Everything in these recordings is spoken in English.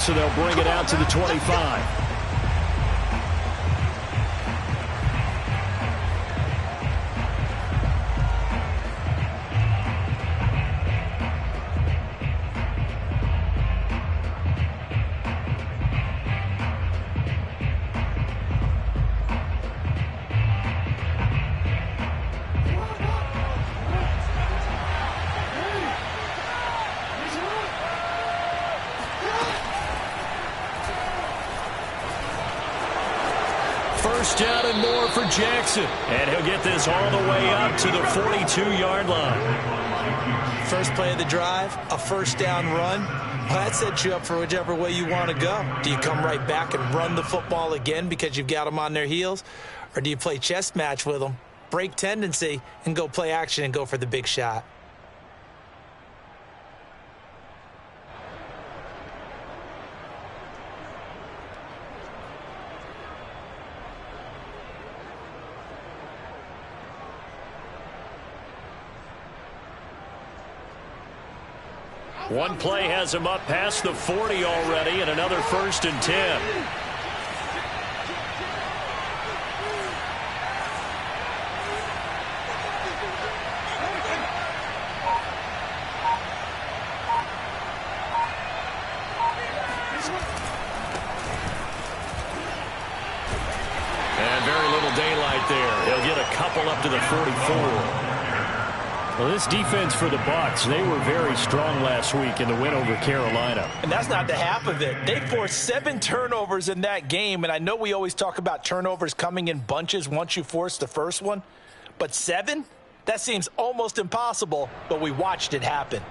So they'll bring it out to the 25. First down and more for Jackson. And he'll get this all the way up to the 42-yard line. First play of the drive, a first down run. Well, that sets you up for whichever way you want to go. Do you come right back and run the football again because you've got them on their heels? Or do you play chess match with them, break tendency, and go play action and go for the big shot? One play has him up past the 40 already, and another 1st and 10. And very little daylight there. He'll get a couple up to the 44. Well, this defense for the Bucs, they were very strong last week in the win over Carolina. And that's not the half of it. They forced 7 turnovers in that game, and I know we always talk about turnovers coming in bunches once you force the first one, but 7? That seems almost impossible, but we watched it happen.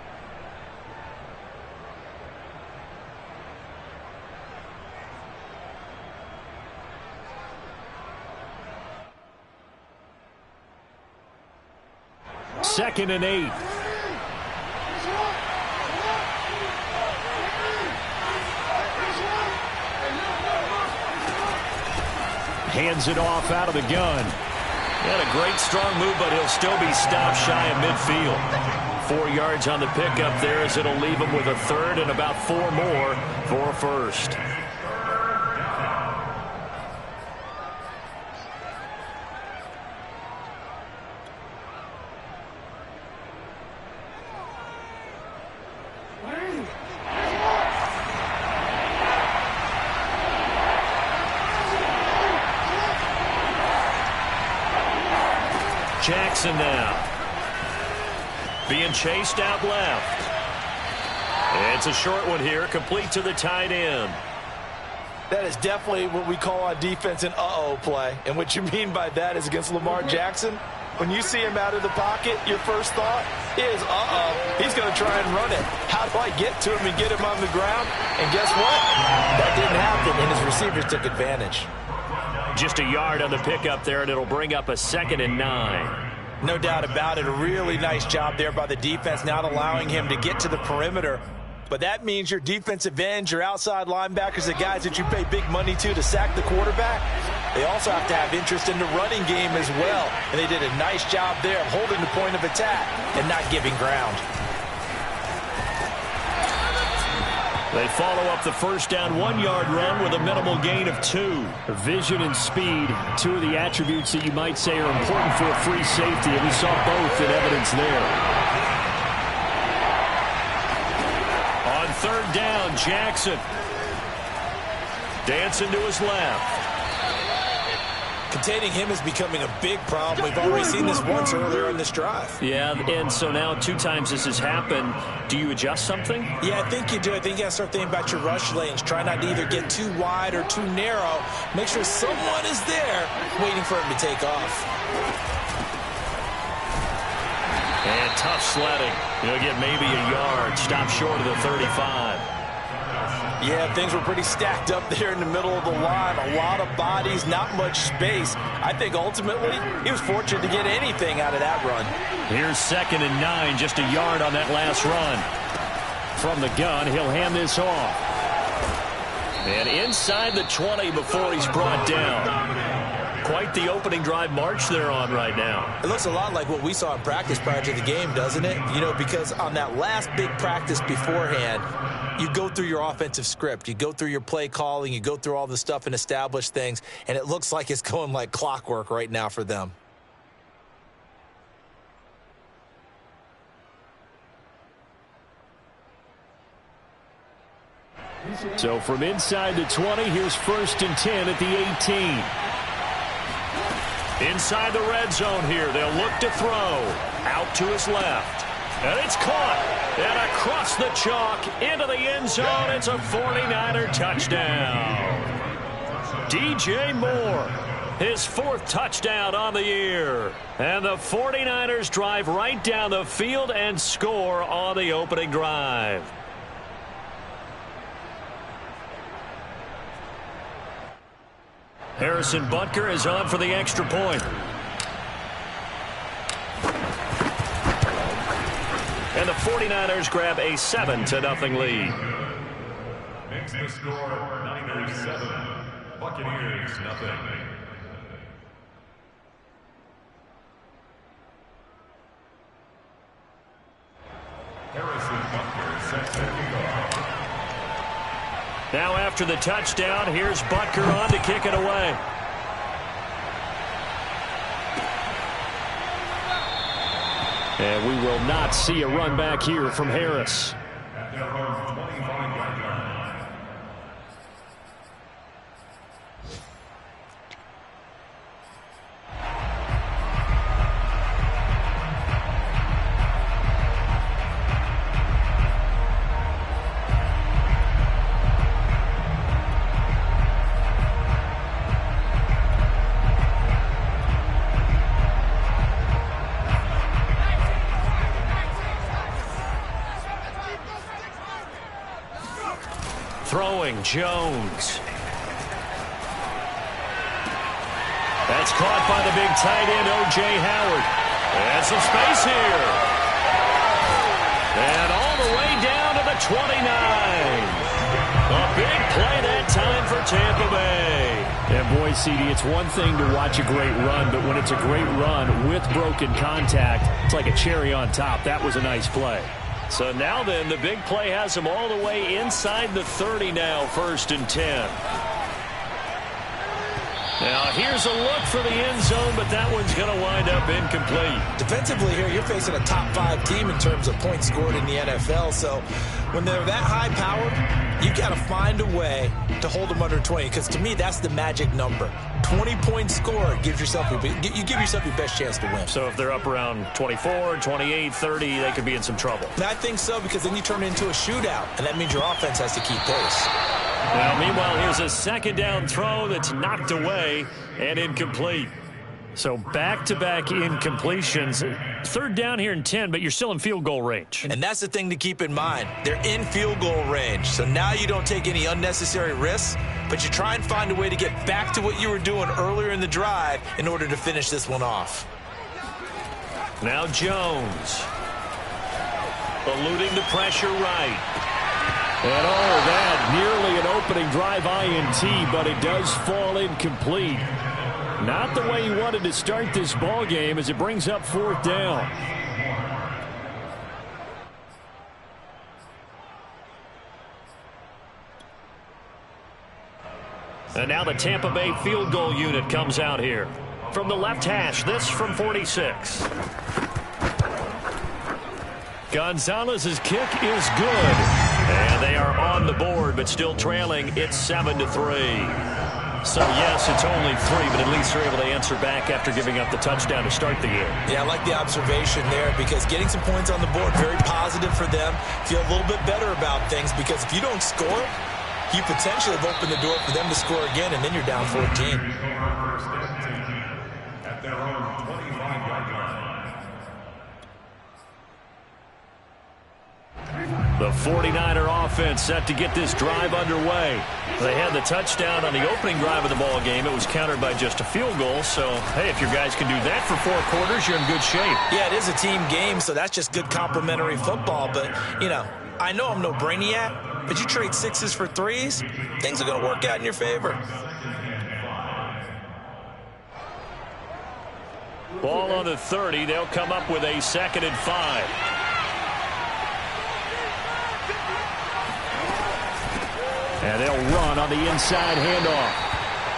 Second and 8. Hands it off out of the gun. He had a great strong move, but he'll still be stopped shy of midfield. 4 yards on the pickup there as it'll leave him with a third and about 4 more for a first. Jackson now. Being chased out left. It's a short one here, complete to the tight end. That is definitely what we call on defense an uh-oh play. And what you mean by that is against Lamar Jackson, when you see him out of the pocket, your first thought is, uh-oh, he's going to try and run it. How do I get to him and get him on the ground? And guess what? That didn't happen, and his receivers took advantage. Just a yard on the pickup there, and it'll bring up a 2nd and 9. No doubt about it. A really nice job there by the defense, not allowing him to get to the perimeter. But that means your defensive ends, your outside linebackers, the guys that you pay big money to sack the quarterback, they also have to have interest in the running game as well. And they did a nice job there of holding the point of attack and not giving ground. They follow up the first down 1-yard run with a minimal gain of 2. Vision and speed, 2 of the attributes that you might say are important for a free safety, and we saw both in evidence there. On 3rd down, Jackson. Dancing to his left. Containing him is becoming a big problem. We've already seen this once earlier in this drive. Yeah, and so now 2 times this has happened. Do you adjust something? Yeah, I think you do. I think you got to start thinking about your rush lanes. Try not to either get too wide or too narrow. Make sure someone is there waiting for him to take off. And tough sledding. He'll get maybe a yard. Stop short of the 35. Yeah, things were pretty stacked up there in the middle of the line. A lot of bodies, not much space. I think ultimately he was fortunate to get anything out of that run. Here's 2nd and 9, just a yard on that last run. From the gun, he'll hand this off. And inside the 20 before he's brought down. quite the opening drive march they're on right now. It looks a lot like what we saw in practice prior to the game, doesn't it? You know, because on that last big practice beforehand, you go through your offensive script. You go through your play calling. You go through all the stuff and establish things. And it looks like it's going like clockwork right now for them. So from inside the 20, here's 1st and 10 at the 18. Inside the red zone here, they'll look to throw. Out to his left. And it's caught. And across the chalk into the end zone. It's a 49er touchdown. DJ Moore, his 4th touchdown on the year. And the 49ers drive right down the field and score on the opening drive. Harrison Butker is on for the extra point. And the 49ers grab a 7-0 lead. Makes the score Niners 7, Buccaneers 0. Harrison Butker sets the kickoff. Now after the touchdown, here's Butker on to kick it away. And we will not see a run back here from Harris. At their own 25-yard line. Throwing Jones. That's caught by the big tight end, O.J. Howard. And some space here. And all the way down to the 29. A big play that time for Tampa Bay. And boy, CD, it's one thing to watch a great run, but when it's a great run with broken contact, it's like a cherry on top. That was a nice play. So now then, the big play has him all the way inside the 30 now, 1st and 10. Now here's a look for the end zone, but that one's going to wind up incomplete. Defensively here, you're facing a top 5 team in terms of points scored in the NFL. So when they're that high-powered, you got to find a way to hold them under 20. Because to me, that's the magic number. 20 points scored gives yourself you give yourself your best chance to win. So if they're up around 24, 28, 30, they could be in some trouble. And I think so, because then you turn it into a shootout, and that means your offense has to keep pace. Now, meanwhile, here's a second down throw that's knocked away and incomplete. So back-to-back incompletions. 3rd down here in 10, but you're still in field goal range. And that's the thing to keep in mind. They're in field goal range. So now you don't take any unnecessary risks, but you try and find a way to get back to what you were doing earlier in the drive in order to finish this one off. Now Jones. Eluding the pressure right. And oh, that nearly an opening drive INT, but it does fall incomplete. Not the way he wanted to start this ball game as it brings up 4th down. And now the Tampa Bay field goal unit comes out here. From the left hash, this from 46. Gonzalez's kick is good. And they are on the board, but still trailing. It's 7-3. So, yes, it's only 3, but at least they're able to answer back after giving up the touchdown to start the year. Yeah, I like the observation there, because getting some points on the board, very positive for them. Feel a little bit better about things, because if you don't score, you potentially have opened the door for them to score again, and then you're down 14. At their own 25-yard line. The 49er offense set to get this drive underway. They had the touchdown on the opening drive of the ball game. It was countered by just a field goal. So, hey, if your guys can do that for 4 quarters, you're in good shape. Yeah, it is a team game, so that's just good complementary football. But, you know, I know I'm no brainiac, but you trade 6s for 3s, things are going to work out in your favor. Ball on the 30. They'll come up with a 2nd and 5. And they'll run on the inside handoff.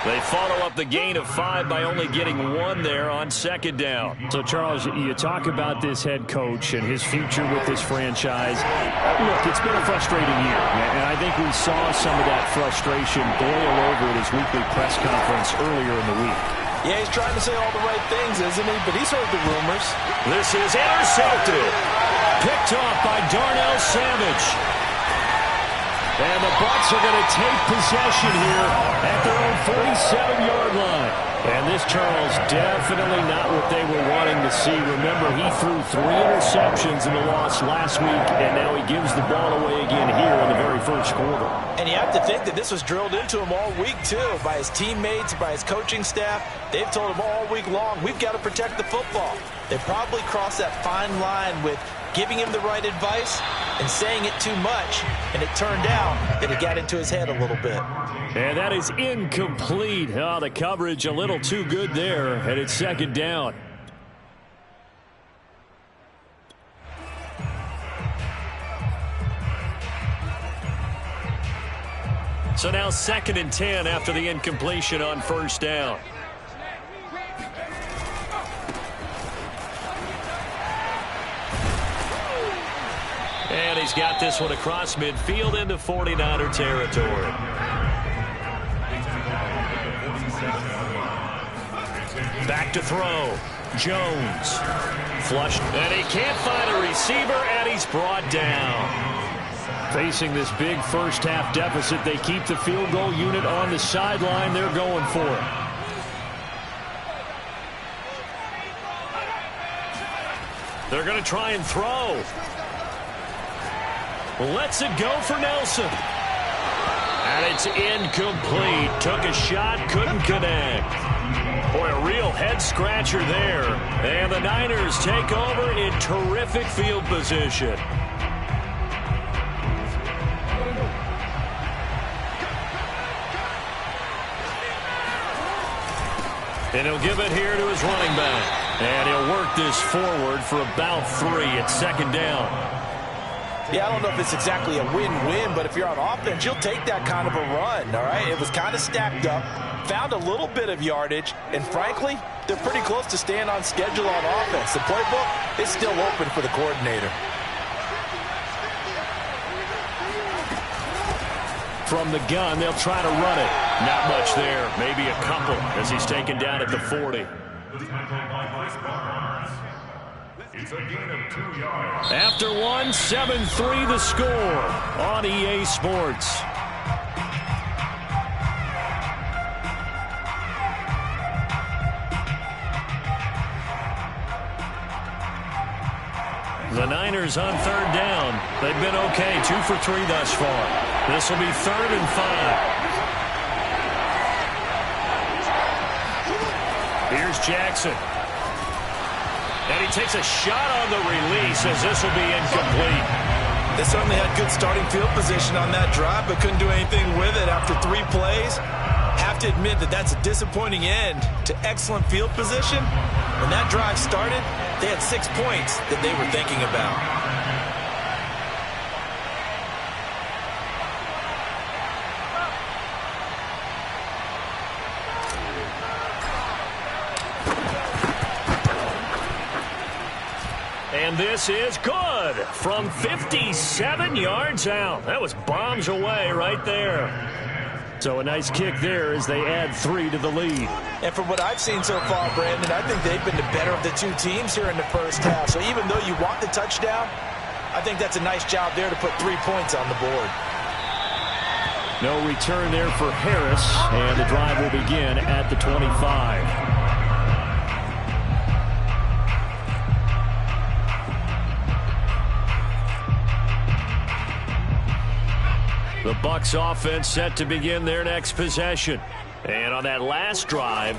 They follow up the gain of 5 by only getting 1 there on 2nd down. So, Charles, you talk about this head coach and his future with this franchise. Look, it's been a frustrating year, and I think we saw some of that frustration boil over at his weekly press conference earlier in the week. Yeah, he's trying to say all the right things, isn't he? But he's heard the rumors. This is intercepted. Picked off by Darnell Savage. And the Bucs are going to take possession here at their own 47-yard line. And this, Charles, definitely not what they were wanting to see. Remember, he threw 3 interceptions in the loss last week, and now he gives the ball away again here in the very first quarter. And you have to think that this was drilled into him all week, too, by his teammates, by his coaching staff. They've told him all week long, we've got to protect the football. They probably crossed that fine line with giving him the right advice and saying it too much, and it turned out that it got into his head a little bit. And that is incomplete. Oh, the coverage a little too good there, and it's 2nd down. So now 2nd and 10 after the incompletion on 1st down. And he's got this one across midfield into 49er territory. Back to throw. Jones. Flushed. And he can't find a receiver, and he's brought down. Facing this big first-half deficit, they keep the field goal unit on the sideline. They're going for it. They're going to try and throw. Lets it go for Nelson. And it's incomplete. Took a shot, couldn't connect. Boy, a real head-scratcher there. And the Niners take over in terrific field position. And he'll give it here to his running back. And he'll work this forward for about 3 at 2nd down. Yeah, I don't know if it's exactly a win-win, but if you're on offense, you'll take that kind of a run, all right? It was kind of stacked up, found a little bit of yardage, and frankly, they're pretty close to staying on schedule on offense. The playbook is still open for the coordinator. From the gun, they'll try to run it. Not much there, maybe a couple as he's taken down at the 40. It's a gain of 2 yards. After 1, 7-3 the score on EA Sports. The Niners on 3rd down. They've been okay, 2 for 3 thus far. This will be 3rd and 5. Here's Jackson. And he takes a shot on the release as this will be incomplete. They certainly had good starting field position on that drive, but couldn't do anything with it after 3 plays. Have to admit that that's a disappointing end to excellent field position. When that drive started, they had 6 points that they were thinking about. And this is good from 57 yards out. That was bombs away right there. So a nice kick there as they add 3 to the lead. And from what I've seen so far, Brandon, I think they've been the better of the 2 teams here in the first half. So even though you want the touchdown, I think that's a nice job there to put 3 points on the board. No return there for Harris, and the drive will begin at the 25. The Bucs offense set to begin their next possession. And on that last drive,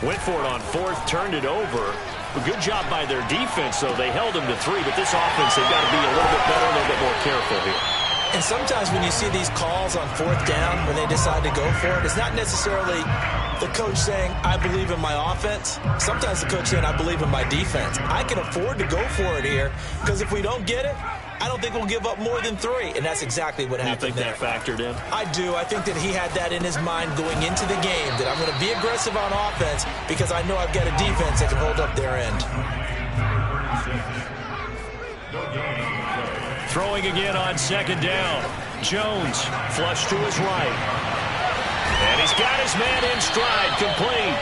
went for it on 4th, turned it over. A good job by their defense, though. They held them to 3, but this offense, they've got to be a little bit better, a little bit more careful here. And sometimes when you see these calls on 4th down, when they decide to go for it, it's not necessarily the coach saying, I believe in my offense. Sometimes the coach saying, I believe in my defense. I can afford to go for it here because if we don't get it, I don't think we'll give up more than 3. And that's exactly what happened there. You think that factored in? I do. I think that he had that in his mind going into the game, that I'm going to be aggressive on offense because I know I've got a defense that can hold up their end. Throwing again on second down. Jones flush to his right. And he's got his man in stride, complete.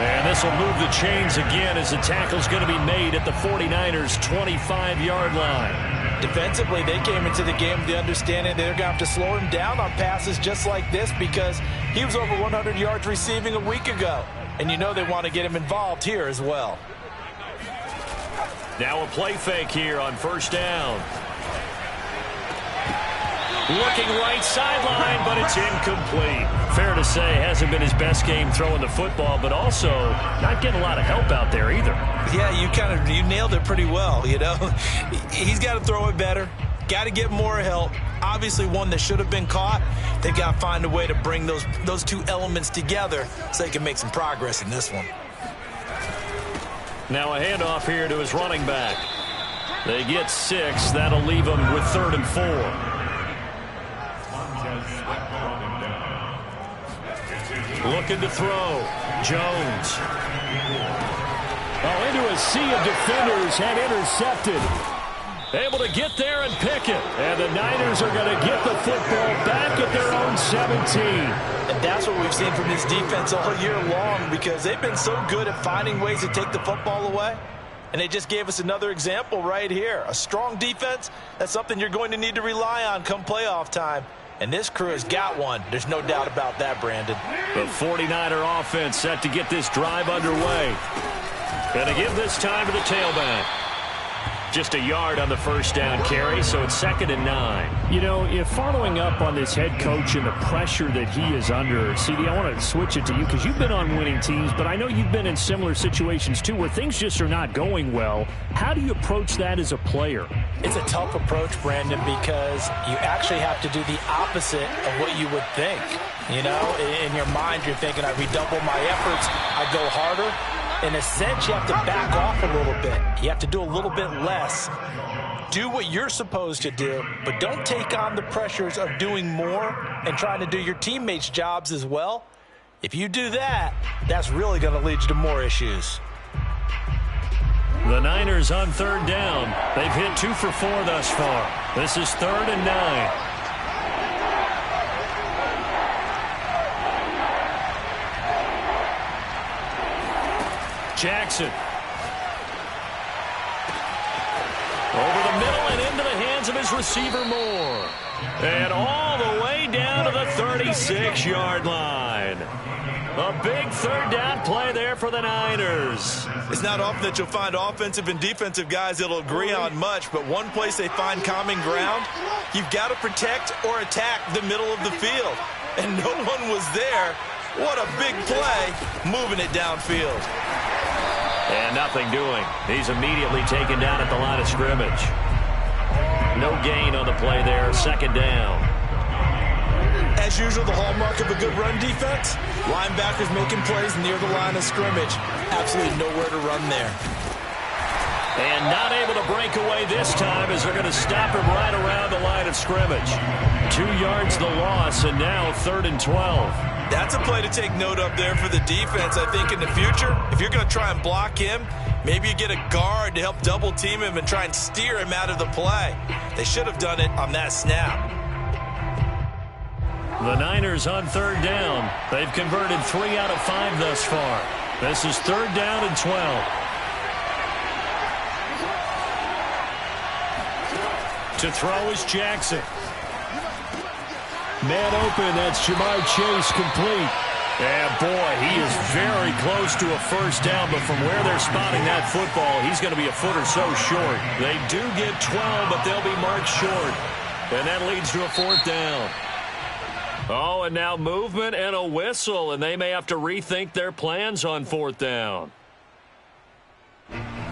And this will move the chains again as the tackle's going to be made at the 49ers' 25-yard line. Defensively, they came into the game with the understanding they're going to have to slow him down on passes just like this because he was over 100 yards receiving a week ago. And you know they want to get him involved here as well. Now a play fake here on first down. Looking right sideline, but it's incomplete. Fair to say, hasn't been his best game throwing the football, but also not getting a lot of help out there either. Yeah, you nailed it pretty well, you know. He's got to throw it better. Got to get more help. Obviously one that should have been caught. They've got to find a way to bring those two elements together so they can make some progress in this one. Now a handoff here to his running back. They get 6. That'll leave them with 3rd and 4. Looking to throw. Jones. Oh, into a sea of defenders and intercepted. Able to get there and pick it. And the Niners are going to get the football back at their own 17. And that's what we've seen from this defense all year long because they've been so good at finding ways to take the football away. And they just gave us another example right here. A strong defense, that's something you're going to need to rely on come playoff time. And this crew has got one. There's no doubt about that, Brandon. The 49er offense set to get this drive underway. Going to give this time to the tailback. Just a yard on the first down carry, so it's 2nd and 9. You know, if following up on this head coach and the pressure that he is under, CD, I want to switch it to you because you've been on winning teams, but I know you've been in similar situations too where things just are not going well. How do you approach that as a player? It's a tough approach, Brandon, because you actually have to do the opposite of what you would think. You know, in your mind, you're thinking, I redouble my efforts, I go harder. In a sense, you have to back off a little bit. You have to do a little bit less. Do what you're supposed to do, but don't take on the pressures of doing more and trying to do your teammates' jobs as well. If you do that, that's really going to lead you to more issues. The Niners on 3rd down. They've hit 2 for 4 thus far. This is 3rd and 9. Jackson. Over the middle and into the hands of his receiver Moore. And all the way down to the 36-yard line. A big 3rd down play there for the Niners. It's not often that you'll find offensive and defensive guys that'll agree on much, but one place they find common ground, you've got to protect or attack the middle of the field. And no one was there. What a big play, moving it downfield. And nothing doing. He's immediately taken down at the line of scrimmage. No gain on the play there. 2nd down. As usual, the hallmark of a good run defense, linebackers making plays near the line of scrimmage. Absolutely nowhere to run there. And not able to break away this time as they're going to stop him right around the line of scrimmage. 2 yards the loss, and now 3rd and 12. That's a play to take note of there for the defense, I think, in the future. If you're going to try and block him, maybe you get a guard to help double team him and try and steer him out of the play. They should have done it on that snap. The Niners on 3rd down. They've converted 3 out of 5 thus far. This is 3rd down and 12. To throw is Jackson. Man open, that's Jamar Chase, complete. And boy, he is very close to a first down, but from where they're spotting that football, he's going to be a foot or so short. They do get 12, but they'll be marked short. And that leads to a 4th down. Oh, and now movement and a whistle, and they may have to rethink their plans on 4th down.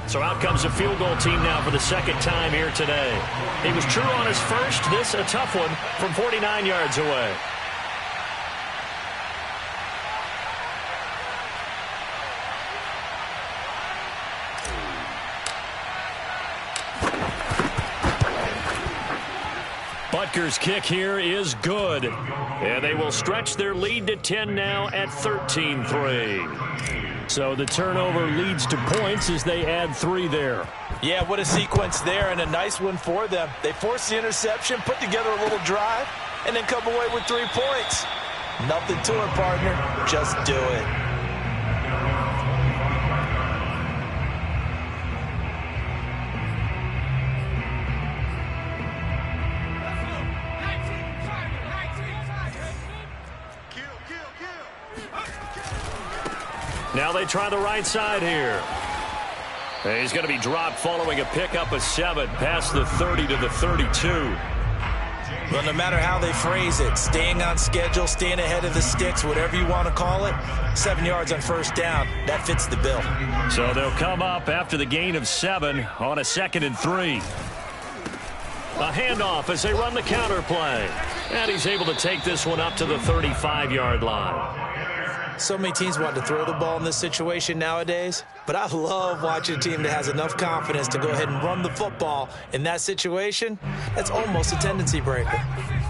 So out comes a field goal team now for the 2nd time here today. He was true on his first. This a tough one from 49 yards away. Butker's kick here is good. And they will stretch their lead to 10 now at 13-3. So the turnover leads to points as they add 3 there. Yeah, what a sequence there, and a nice one for them. They forced the interception, put together a little drive, and then come away with 3 points. Nothing to it, partner. Just do it. Now they try the right side here. He's going to be dropped following a pickup of 7 past the 30 to the 32. Well, no matter how they phrase it, staying on schedule, staying ahead of the sticks, whatever you want to call it, 7 yards on first down, that fits the bill. So they'll come up after the gain of 7 on a 2nd and 3. A handoff as they run the counter play. And he's able to take this one up to the 35-yard line. So many teams want to throw the ball in this situation nowadays, but I love watching a team that has enough confidence to go ahead and run the football. In that situation, that's almost a tendency breaker.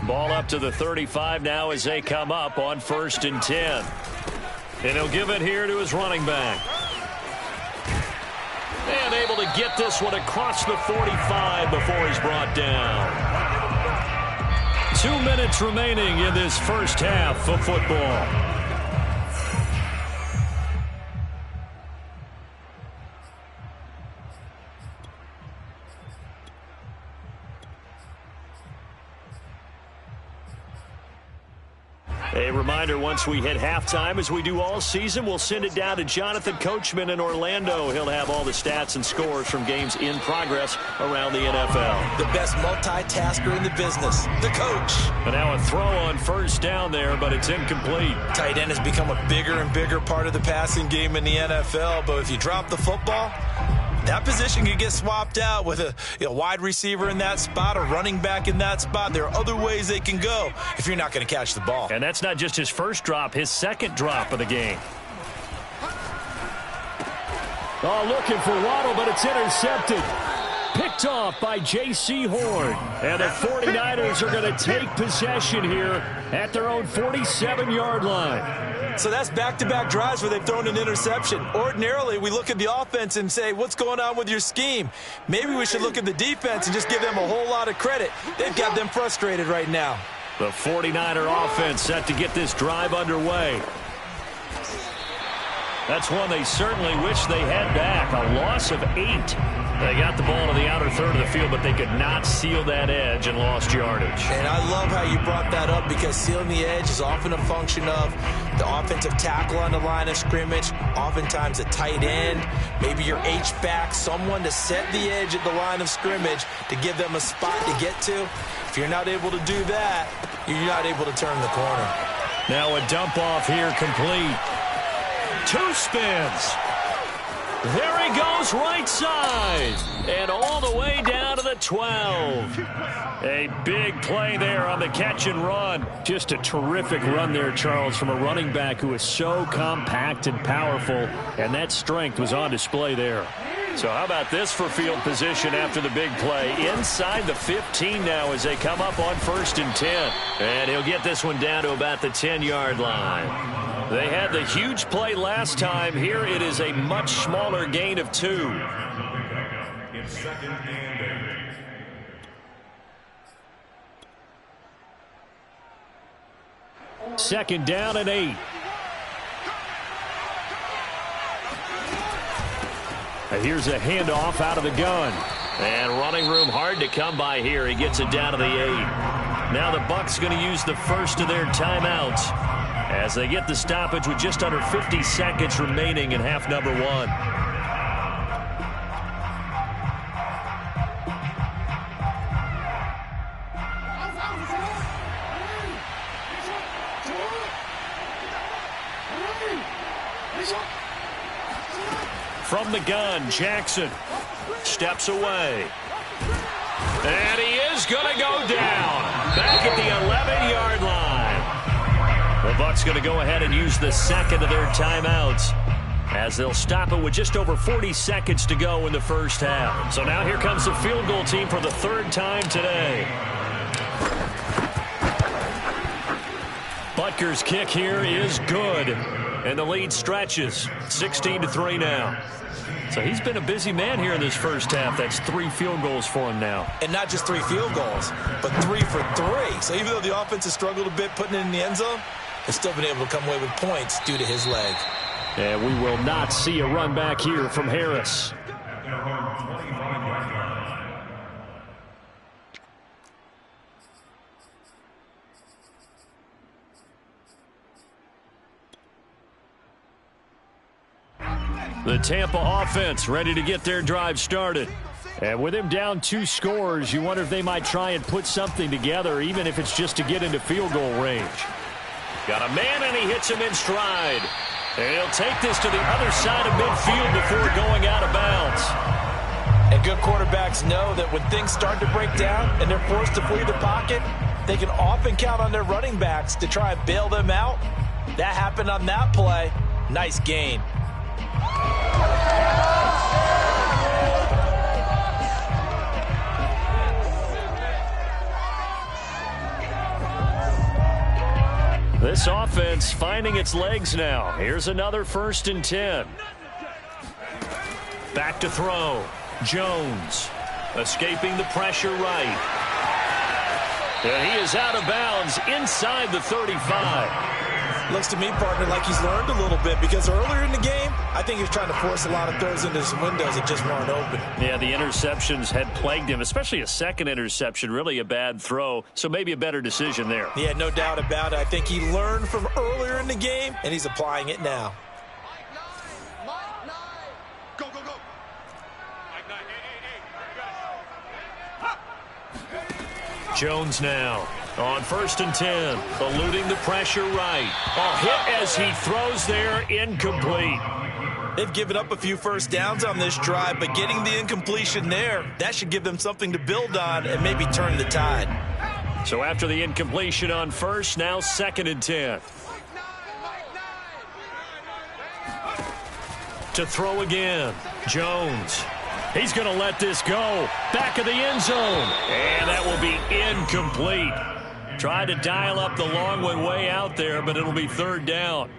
Ball up to the 35 now as they come up on 1st and 10. And he'll give it here to his running back. And able to get this one across the 45 before he's brought down. 2 minutes remaining in this first half of football. A reminder, once we hit halftime, as we do all season, we'll send it down to Jonathan Coachman in Orlando. He'll have all the stats and scores from games in progress around the NFL. The best multitasker in the business, the coach. And now a throw on first down there, but it's incomplete. Tight end has become a bigger and bigger part of the passing game in the NFL, but if you drop the football, that position could get swapped out with a wide receiver in that spot, a running back in that spot. There are other ways they can go if you're not going to catch the ball. And that's not just his first drop, his second drop of the game. Oh, looking for Waddle, but it's intercepted. Picked off by J.C. Horn. And the 49ers are going to take possession here at their own 47-yard line. So that's back-to-back drives where they've thrown an interception. Ordinarily, we look at the offense and say, what's going on with your scheme? Maybe we should look at the defense and just give them a whole lot of credit. They've got them frustrated right now. The 49er offense set to get this drive underway. That's one they certainly wish they had back. A loss of 8. They got the ball to the outer third of the field, but they could not seal that edge and lost yardage. And I love how you brought that up, because sealing the edge is often a function of the offensive tackle on the line of scrimmage, oftentimes a tight end, maybe your H-back, someone to set the edge at the line of scrimmage to give them a spot to get to. If you're not able to do that, you're not able to turn the corner. Now a dump off here complete. 2 spins. There he goes, right side. And all the way down to the 12. A big play there on the catch and run. Just a terrific run there, Charles, from a running back who is so compact and powerful. And that strength was on display there. So how about this for field position after the big play? Inside the 15 now as they come up on 1st and 10. And he'll get this one down to about the 10-yard line. They had the huge play last time. Here it is a much smaller gain of 2. It's 2nd and 8. 2nd down and 8. And here's a handoff out of the gun. And running room hard to come by here. He gets it down to the 8. Now the Bucs going to use the first of their timeouts as they get the stoppage with just under 50 seconds remaining in half number 1. From the gun, Jackson steps away. And he is going to go down back at the 11-yard line. The Bucs going to go ahead and use the second of their timeouts as they'll stop it with just over 40 seconds to go in the first half. So now here comes the field goal team for the 3rd time today. Packers kick here is good. And the lead stretches 16-3 now. So he's been a busy man here in this first half. That's 3 field goals for him now. And not just 3 field goals, but 3 for 3. So even though the offense has struggled a bit putting it in the end zone, it's still been able to come away with points due to his leg. And we will not see a run back here from Harris. The Tampa offense ready to get their drive started. And with him down 2 scores, you wonder if they might try and put something together, even if it's just to get into field goal range. Got a man, and he hits him in stride. And he'll take this to the other side of midfield before going out of bounds. And good quarterbacks know that when things start to break down and they're forced to flee the pocket, they can often count on their running backs to try and bail them out. That happened on that play. Nice gain. This offense finding its legs now. Here's another 1st and 10. Back to throw. Jones escaping the pressure right. And he is out of bounds inside the 35. Looks to me, partner, like he's learned a little bit because earlier in the game, I think he was trying to force a lot of throws into his windows that just weren't open. Yeah, the interceptions had plagued him, especially a second interception, really a bad throw, so maybe a better decision there. Yeah, no doubt about it. I think he learned from earlier in the game, and he's applying it now. Go, go, go. Jones now on 1st and 10, eluding the pressure right. A hit as he throws there, incomplete. They've given up a few first downs on this drive, but getting the incompletion there, that should give them something to build on and maybe turn the tide. So after the incompletion on 1st, now 2nd and 10. To throw again, Jones. He's going to let this go. Back of the end zone. And that will be incomplete. Tried to dial up the long one way out there, but it'll be 3rd down.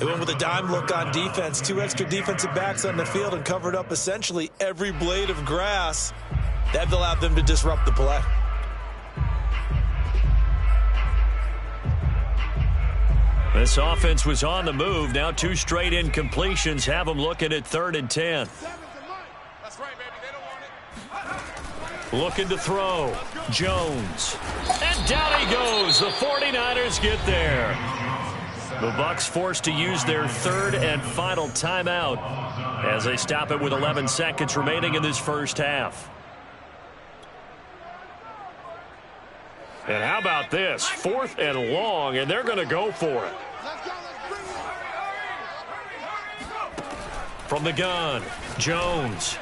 They went with a dime look on defense. 2 extra defensive backs on the field and covered up essentially every blade of grass. That allowed them to disrupt the play. This offense was on the move. Now 2 straight incompletions have them looking at 3rd and 10. Looking to throw. Jones. And down he goes. The 49ers get there. The Bucs forced to use their 3rd and final timeout as they stop it with 11 seconds remaining in this first half. And how about this? 4th and long, and they're going to go for it. From the gun, Jones.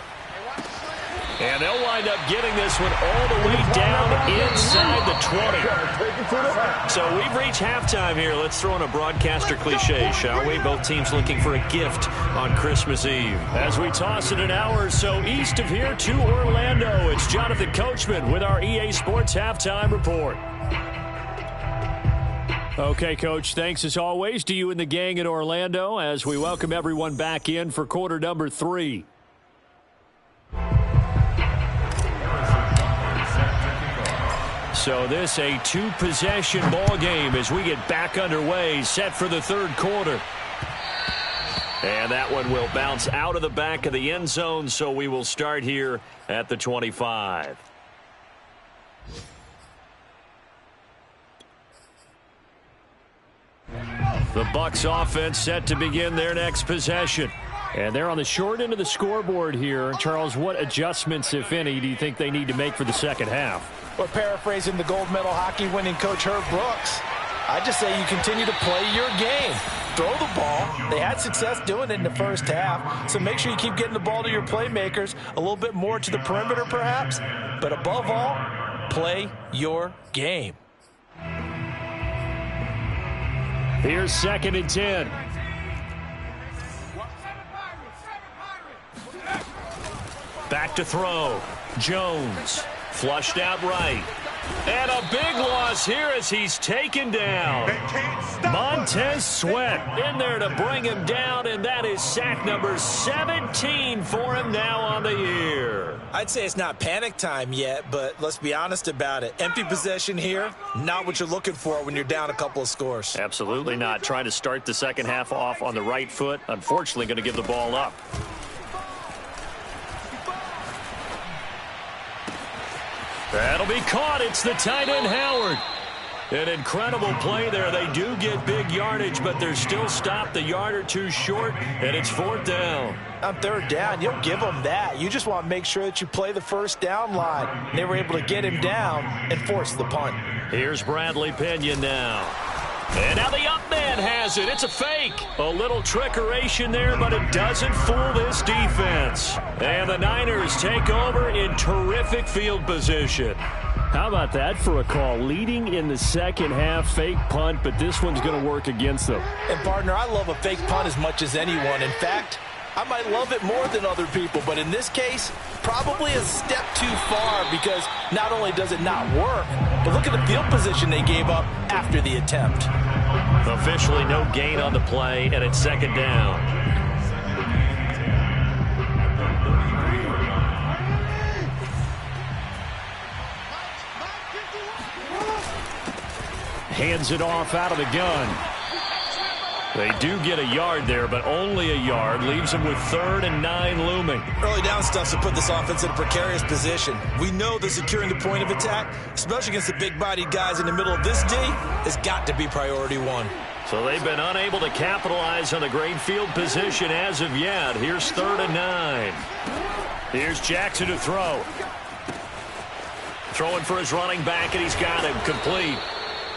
And they'll wind up getting this one all the way down inside the 20. So we've reached halftime here. Let's throw in a broadcaster cliche, shall we? Both teams looking for a gift on Christmas Eve. As we toss it an hour or so east of here to Orlando, it's Jonathan Coachman with our EA Sports Halftime Report. Okay, Coach, thanks as always to you and the gang in Orlando as we welcome everyone back in for quarter number 3. So this a 2-possession ball game as we get back underway, set for the 3rd quarter. And that one will bounce out of the back of the end zone, so we will start here at the 25. The Bucs offense set to begin their next possession. And they're on the short end of the scoreboard here. Charles, what adjustments, if any, do you think they need to make for the second half? Or paraphrasing the gold medal hockey winning coach Herb Brooks, I just say you continue to play your game. Throw the ball. They had success doing it in the first half, so make sure you keep getting the ball to your playmakers, a little bit more to the perimeter perhaps, but above all, play your game. Here's 2nd and 10. Back to throw. Jones flushed out right. And a big loss here as he's taken down. Montez Sweat in there to bring him down, and that is sack number 17 for him now on the year. I'd say it's not panic time yet, but let's be honest about it. Empty possession here, not what you're looking for when you're down a couple of scores. Absolutely not. Trying to start the second half off on the right foot. Unfortunately, going to give the ball up. That'll be caught. It's the tight end, Howard. An incredible play there. They do get big yardage, but they're still stopped a yard or two short, and it's 4th down. On 3rd down, you'll give them that. You just want to make sure that you play the first down line. They were able to get him down and force the punt. Here's Bradley Pinion now. And now the up man has it. It's a fake. A little trickeration there, but it doesn't fool this defense. And the Niners take over in terrific field position. How about that for a call? Leading in the second half, fake punt, but this one's going to work against them. And, partner, I love a fake punt as much as anyone. In fact, I might love it more than other people, but in this case, probably a step too far because not only does it not work, but look at the field position they gave up after the attempt. Officially no gain on the play, and it's 2nd down. Hands it off out of the gun. They do get a yard there, but only a yard. Leaves them with 3rd and 9 looming. Early down stuff to put this offense in a precarious position. We know that securing the point of attack, especially against the big-bodied guys in the middle of this D, has got to be priority 1. So they've been unable to capitalize on the great field position as of yet. Here's 3rd and 9. Here's Jackson to throw. Throwing for his running back, and he's got him complete.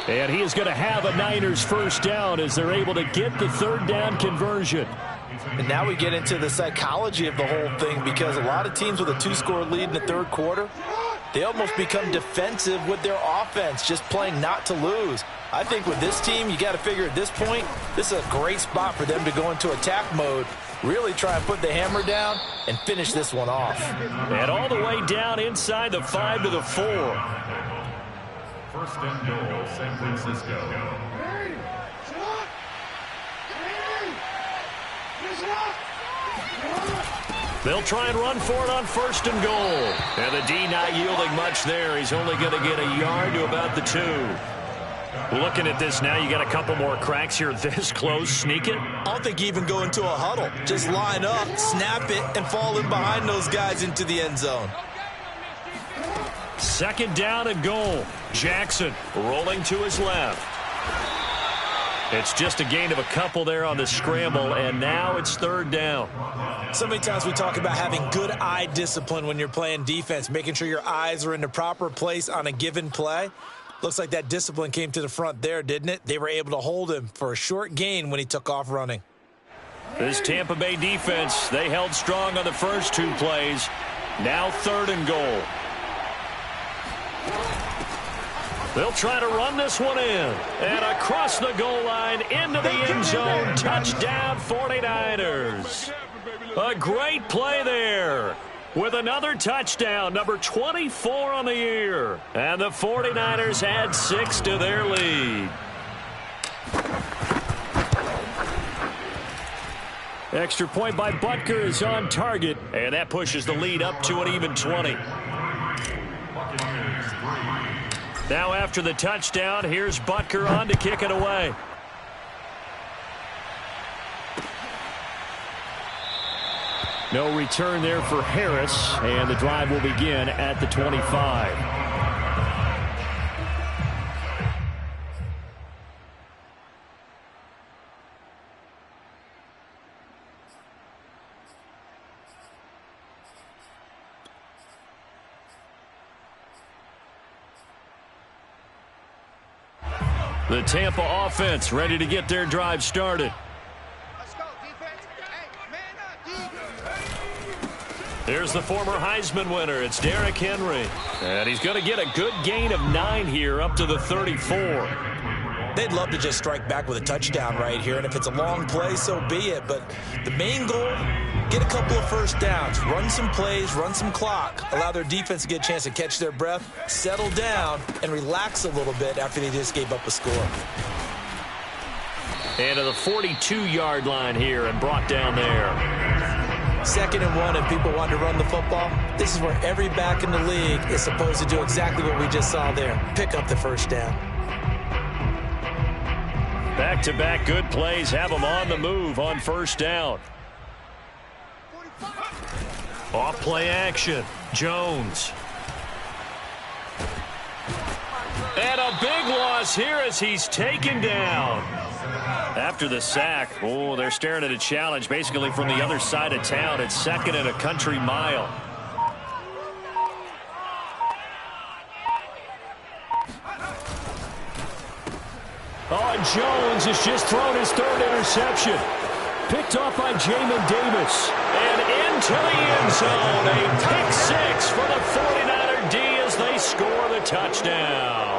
And he is going to have a Niners first down as they're able to get the 3rd down conversion. And now we get into the psychology of the whole thing because a lot of teams with a 2-score lead in the 3rd quarter, they almost become defensive with their offense, just playing not to lose. I think with this team, you got to figure at this point, this is a great spot for them to go into attack mode, really try and put the hammer down and finish this one off. And all the way down inside the 5 to the 4. 1st and goal, San Francisco. They'll try and run for it on 1st and goal. And the D not yielding much there. He's only going to get a yard to about the 2. Looking at this now, you got a couple more cracks here this close. Sneak it. I don't think you even go into a huddle. Just line up, snap it, and fall in behind those guys into the end zone. 2nd down and goal. Jackson rolling to his left. It's just a gain of a couple there on the scramble, and now it's 3rd down. So many times we talk about having good eye discipline when you're playing defense, making sure your eyes are in the proper place on a given play. Looks like that discipline came to the front there, didn't it? They were able to hold him for a short gain when he took off running. This Tampa Bay defense, they held strong on the first 2 plays. Now 3rd and goal. They'll try to run this one in. And across the goal line into the end zone. Touchdown 49ers. A great play there. With another touchdown, number 24 on the year. And the 49ers add 6 to their lead. Extra point by Butker is on target. And that pushes the lead up to an even 20. Now after the touchdown, here's Butker on to kick it away. No return there for Harris, and the drive will begin at the 25. The Tampa offense ready to get their drive started. Let's go, defense. Hey, man up. Here's the former Heisman winner. It's Derrick Henry. And he's going to get a good gain of 9 here up to the 34. They'd love to just strike back with a touchdown right here, and if it's a long play, so be it. But the main goal, get a couple of first downs, run some plays, run some clock, allow their defense to get a chance to catch their breath, settle down, and relax a little bit after they just gave up a score. And to the 42-yard line here and brought down there. 2nd and 1, and people want to run the football. This is where every back in the league is supposed to do exactly what we just saw there, pick up the first down. Back-to-back good plays have them on the move on first down. Off play action. Jones. And a big loss here as he's taken down. After the sack, oh, they're staring at a challenge basically from the other side of town. It's 2nd and a country mile. Oh, Jones has just thrown his 3rd interception. Picked off by Jamin Davis. And into the end zone. A pick 6 for the 49er D as they score the touchdown.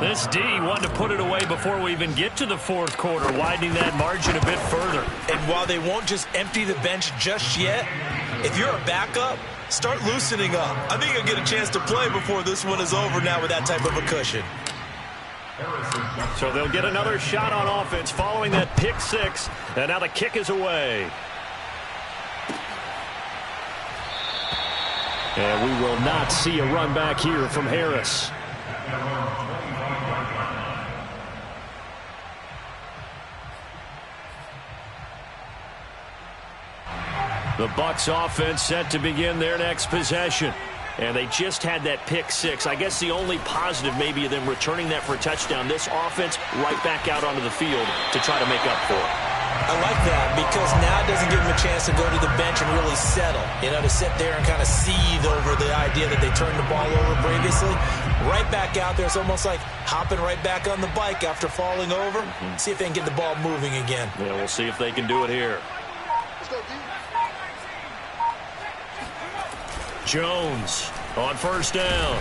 This D wanted to put it away before we even get to the 4th quarter, widening that margin a bit further. And while they won't just empty the bench just yet, if you're a backup, start loosening up. I think you'll get a chance to play before this one is over now with that type of a cushion. So they'll get another shot on offense following that pick 6, and now the kick is away. And we will not see a run back here from Harris. The Bucs offense set to begin their next possession. And they just had that pick 6. I guess the only positive maybe of them returning that for a touchdown. This offense right back out onto the field to try to make up for it. I like that because now it doesn't give them a chance to go to the bench and really settle. You know, to sit there and kind of seethe over the idea that they turned the ball over previously. Right back out there. It's almost like hopping right back on the bike after falling over. See if they can get the ball moving again. Yeah, we'll see if they can do it here. Jones on first down.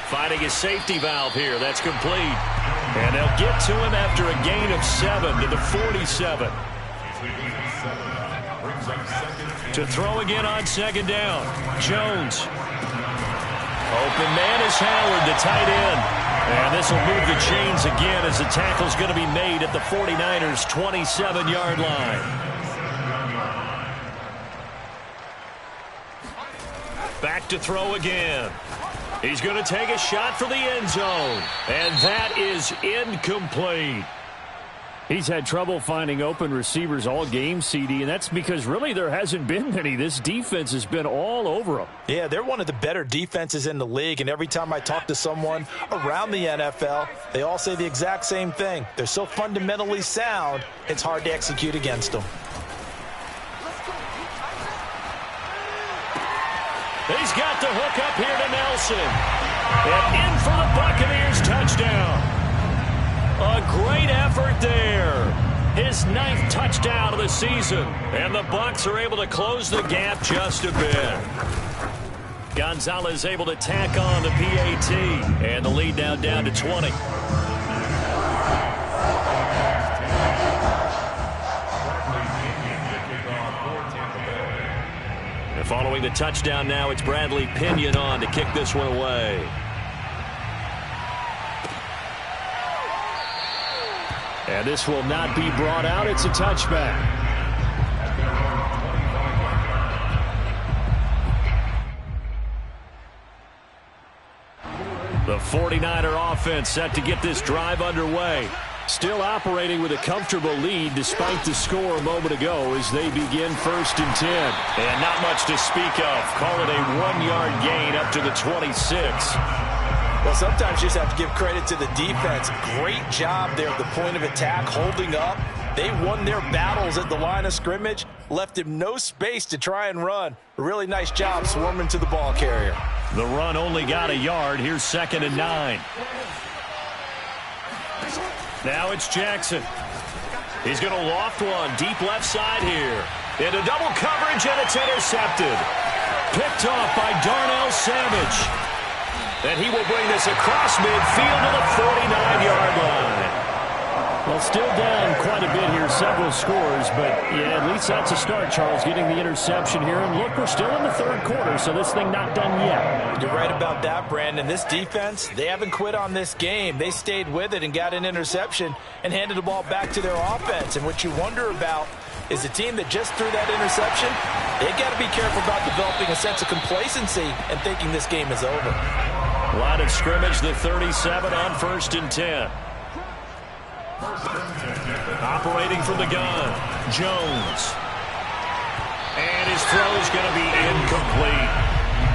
Finding his safety valve here. That's complete. And they'll get to him after a gain of 7 to the 47. To throw again on 2nd down. Jones. Open man is Howard, the tight end. And this will move the chains again as the tackle's going to be made at the 49ers' 27-yard line. Back to throw again. He's going to take a shot for the end zone. And that is incomplete. He's had trouble finding open receivers all game, CD, and that's because really there hasn't been many. This defense has been all over them. Yeah, they're one of the better defenses in the league, and every time I talk to someone around the NFL, they all say the exact same thing. They're so fundamentally sound, it's hard to execute against them. He's got the hook up here to Nelson. And in for the Buccaneers touchdown. A great effort there. His 9th touchdown of the season. And the Bucs are able to close the gap just a bit. Gonzalez able to tack on the PAT. And the lead now down to 20. Following the touchdown now, it's Bradley Pinion on to kick this one away. And this will not be brought out. It's a touchback. The 49er offense set to get this drive underway. Still operating with a comfortable lead despite the score a moment ago as they begin 1st and 10. And not much to speak of. Call it a 1-yard gain up to the 26. Well, sometimes you just have to give credit to the defense. Great job there at the point of attack, holding up. They won their battles at the line of scrimmage, left him no space to try and run. A really nice job swarming to the ball carrier. The run only got a yard. Here's 2nd and 9. Now it's Jackson. He's going to loft one deep left side here. Into double coverage, and it's intercepted. Picked off by Darnell Savage. And he will bring this across midfield to the 49-yard line. Well, still down quite a bit here, several scores, but yeah, at least that's a start, Charles, getting the interception here. And look, we're still in the third quarter, so this thing not done yet. You're right about that, Brandon. This defense, they haven't quit on this game. They stayed with it and got an interception and handed the ball back to their offense. And what you wonder about is a team that just threw that interception, they got to be careful about developing a sense of complacency and thinking this game is over. Line of scrimmage, the 37 on 1st and 10. Operating from the gun, Jones. And his throw is going to be incomplete.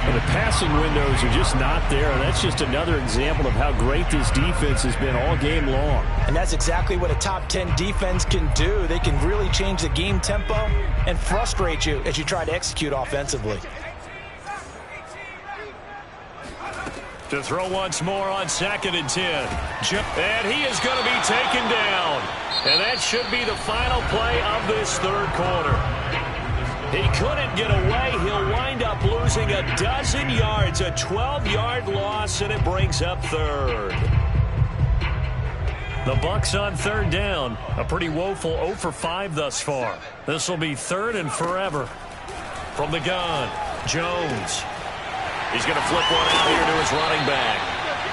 Well, the passing windows are just not there. That's just another example of how great this defense has been all game long. And that's exactly what a top 10 defense can do. They can really change the game tempo and frustrate you as you try to execute offensively. To throw once more on 2nd and 10. And he is going to be taken down. And that should be the final play of this third quarter. He couldn't get away. He'll wind up losing a dozen yards, a 12-yard loss, and it brings up third. The Bucs on 3rd down. A pretty woeful 0 for 5 thus far. This will be 3rd and forever. From the gun, Jones. He's going to flip one out here to his running back.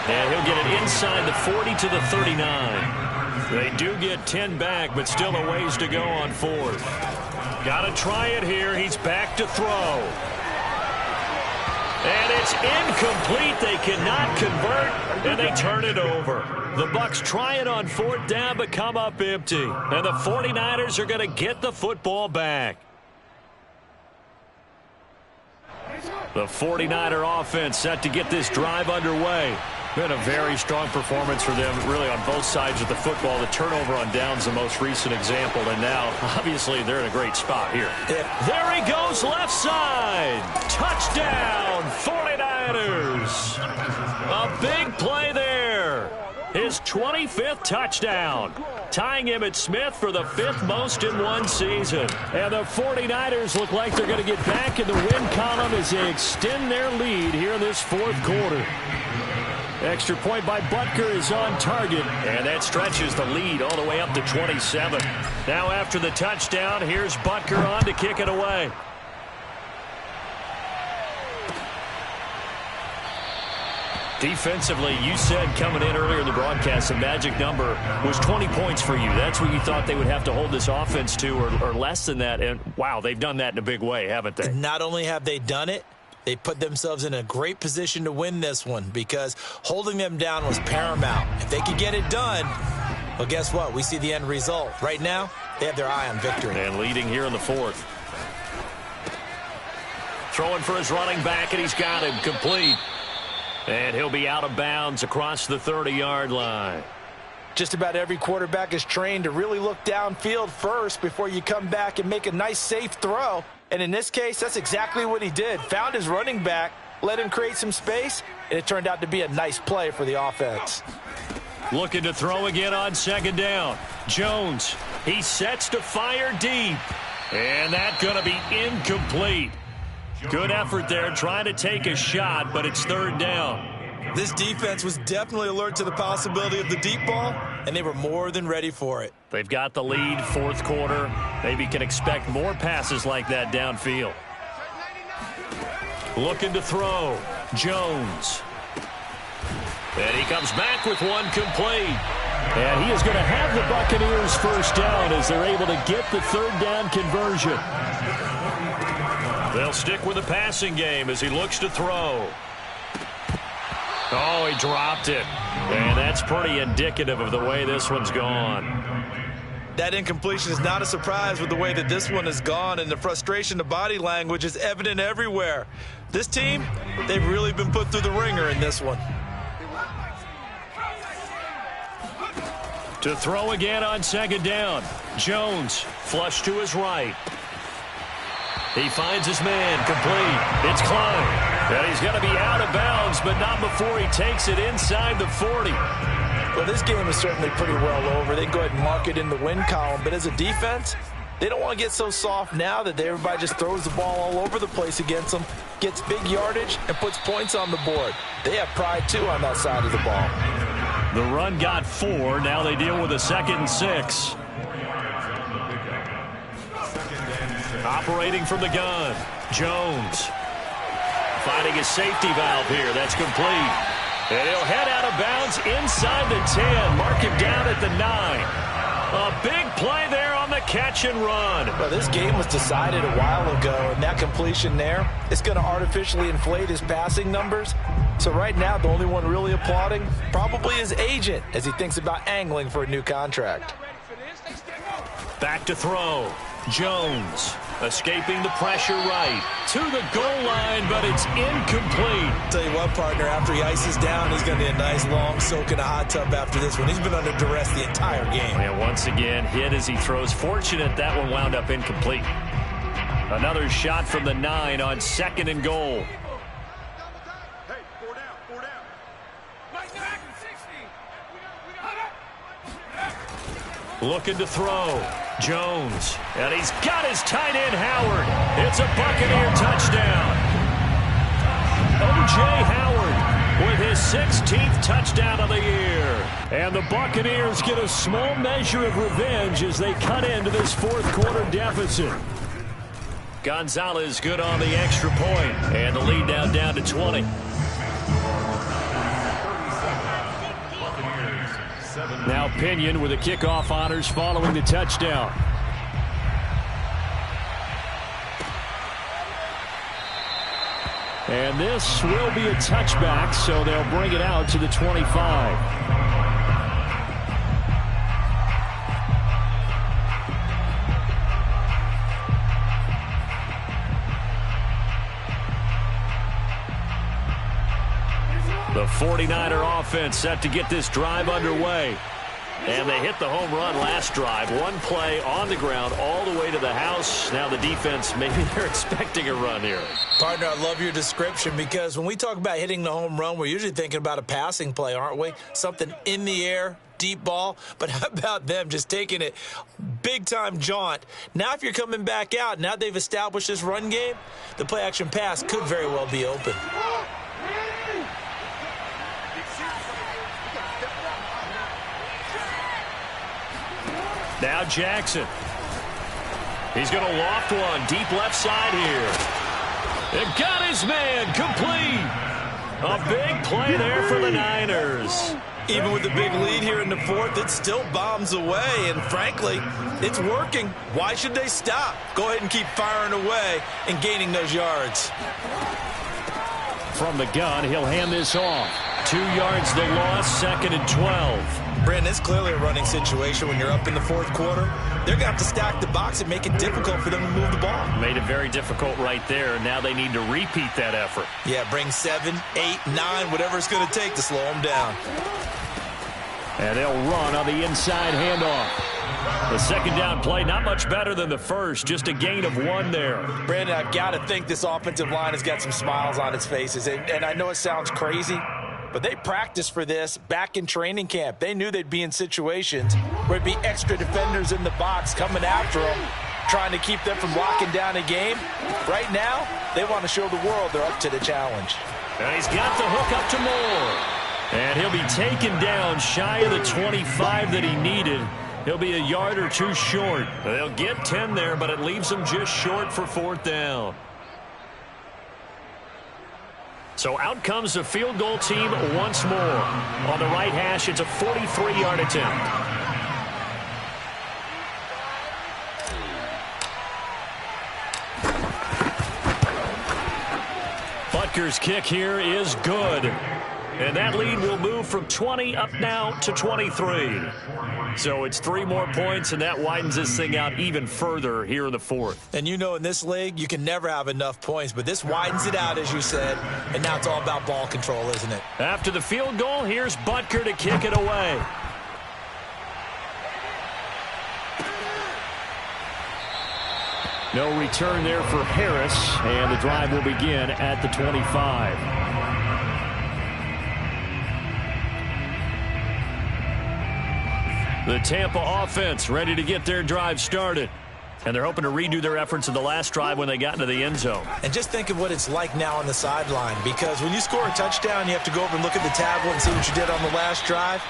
And he'll get it inside the 40 to the 39. They do get 10 back, but still a ways to go on 4th. Got to try it here. He's back to throw. And it's incomplete. They cannot convert, and they turn it over. The Bucs try it on 4th down, but come up empty. And the 49ers are going to get the football back. The 49er offense set to get this drive underway. Been a very strong performance for them, really, on both sides of the football. The turnover on downs, the most recent example, and now, obviously, they're in a great spot here. There he goes, left side. Touchdown, 49ers. A big play there. His 25th touchdown, tying him at Smith for the 5th most in one season. And the 49ers look like they're going to get back in the win column as they extend their lead here in this 4th quarter. Extra point by Butker is on target, and that stretches the lead all the way up to 27. Now after the touchdown, here's Butker on to kick it away. Defensively, you said coming in earlier in the broadcast, the magic number was 20 points for you. That's what you thought they would have to hold this offense to, or less than that. And, wow, they've done that in a big way, haven't they? And not only have they done it, they put themselves in a great position to win this one because holding them down was paramount. If they could get it done, well, guess what? We see the end result. Right now, they have their eye on victory. And leading here in the 4th. Throwing for his running back, and he's got him complete. And he'll be out of bounds across the 30-yard line. Just about every quarterback is trained to really look downfield first before you come back and make a nice, safe throw. And in this case, that's exactly what he did. Found his running back, let him create some space, and it turned out to be a nice play for the offense. Looking to throw again on 2nd down. Jones, he sets to fire deep. And that's going to be incomplete. Good effort there, trying to take a shot, but it's 3rd down. This defense was definitely alert to the possibility of the deep ball, and they were more than ready for it. They've got the lead, 4th quarter. Maybe can expect more passes like that downfield. Looking to throw, Jones. And he comes back with one complete. And he is going to have the Buccaneers 1st down as they're able to get the 3rd down conversion. They'll stick with the passing game as he looks to throw. Oh, he dropped it. And that's pretty indicative of the way this one's gone. That incompletion is not a surprise with the way that this one has gone, and the frustration, the body language is evident everywhere. This team, they've really been put through the ringer in this one. To throw again on 2nd down. Jones, flush to his right. He finds his man, complete. It's Klein. And he's going to be out of bounds, but not before he takes it inside the 40. Well, this game is certainly pretty well over. They can go ahead and mark it in the win column, but as a defense, They don't want to get so soft now that everybody just throws the ball all over the place against them, gets big yardage, and puts points on the board. They have pride, too, on that side of the ball. The run got 4. Now they deal with a 2nd and 6. Operating from the gun, Jones. Finding a safety valve here. That's complete. And he'll head out of bounds inside the 10. Mark him down at the 9. A big play there on the catch and run. Well, this game was decided a while ago, and that completion there is going to artificially inflate his passing numbers. So right now, the only one really applauding probably his agent as he thinks about angling for a new contract. Back to throw. Jones escaping the pressure right to the goal line, but it's incomplete. Tell you what, partner, after he ices down, he's going to be a nice long soak in a hot tub after this one. He's been under duress the entire game. And once again, hit as he throws. Fortunate that one wound up incomplete. Another shot from the 9 on 2nd and goal. Hey, 4 down, 4 down. Mike back in 60. Looking to throw. Jones. And he's got his tight end, Howard. It's a Buccaneer touchdown. O.J. Howard with his 16th touchdown of the year. And the Buccaneers get a small measure of revenge as they cut into this 4th quarter deficit. Gonzalez good on the extra point. And the lead now down to 20. Now Pinion with the kickoff honors following the touchdown. And this will be a touchback, so they'll bring it out to the 25. The 49er offense set to get this drive underway. And they hit the home run last drive. One play on the ground all the way to the house. Now the defense, maybe they're expecting a run here. Partner, I love your description because when we talk about hitting the home run, we're usually thinking about a passing play, aren't we? Something in the air, deep ball. But how about them just taking it big-time jaunt? Now if you're coming back out, now they've established this run game, the play-action pass could very well be open. Now Jackson. He's going to loft one deep left side here. And got his man complete. A big play there for the Niners. Even with the big lead here in the 4th, it still bombs away. And frankly, it's working. Why should they stop? Go ahead and keep firing away and gaining those yards. From the gun, he'll hand this off. 2 yards the loss, 2nd and 12. Brandon, it's clearly a running situation when you're up in the 4th quarter. They're going to have to stack the box and make it difficult for them to move the ball. Made it very difficult right there. Now they need to repeat that effort. Yeah, bring 7, 8, 9, whatever it's going to take to slow them down. And they'll run on the inside handoff. The 2nd down play, not much better than the first. Just a gain of 1 there. Brandon, I've got to think this offensive line has got some smiles on its faces. And I know it sounds crazy, but they practiced for this back in training camp. They knew they'd be in situations where it'd be extra defenders in the box coming after them, trying to keep them from locking down a game. Right now, they want to show the world they're up to the challenge. And he's got the hook up to Moore. And he'll be taken down shy of the 25 that he needed. He'll be a yard or 2 short. They'll get 10 there, but it leaves them just short for 4th down. So out comes the field goal team once more. On the right hash, it's a 43-yard attempt. Butker's kick here is good. And that lead will move from 20 up now to 23. So it's 3 more points, and that widens this thing out even further here in the 4th. And you know in this league, you can never have enough points, but this widens it out, as you said, and now it's all about ball control, isn't it? After the field goal, here's Butker to kick it away. No return there for Harris, and the drive will begin at the 25. The Tampa offense ready to get their drive started. And they're hoping to redo their efforts in the last drive when they got into the end zone. And just think of what it's like now on the sideline, because when you score a touchdown, you have to go over and look at the tablet and see what you did on the last drive.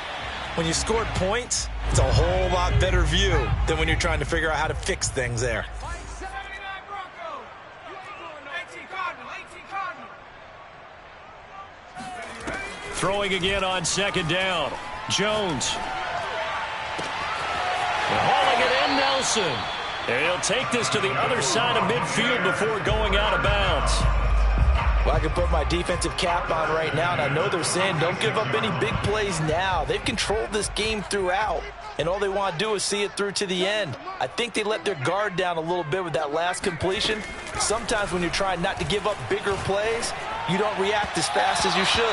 When you scored points, it's a whole lot better view than when you're trying to figure out how to fix things there. Throwing again on second down. Jones. Hauling it in, Nelson. And he'll take this to the other side of midfield before going out of bounds. Well, I can put my defensive cap on right now, and I know they're saying don't give up any big plays now. They've controlled this game throughout, and all they want to do is see it through to the end. I think they let their guard down a little bit with that last completion. Sometimes when you're trying not to give up bigger plays, you don't react as fast as you should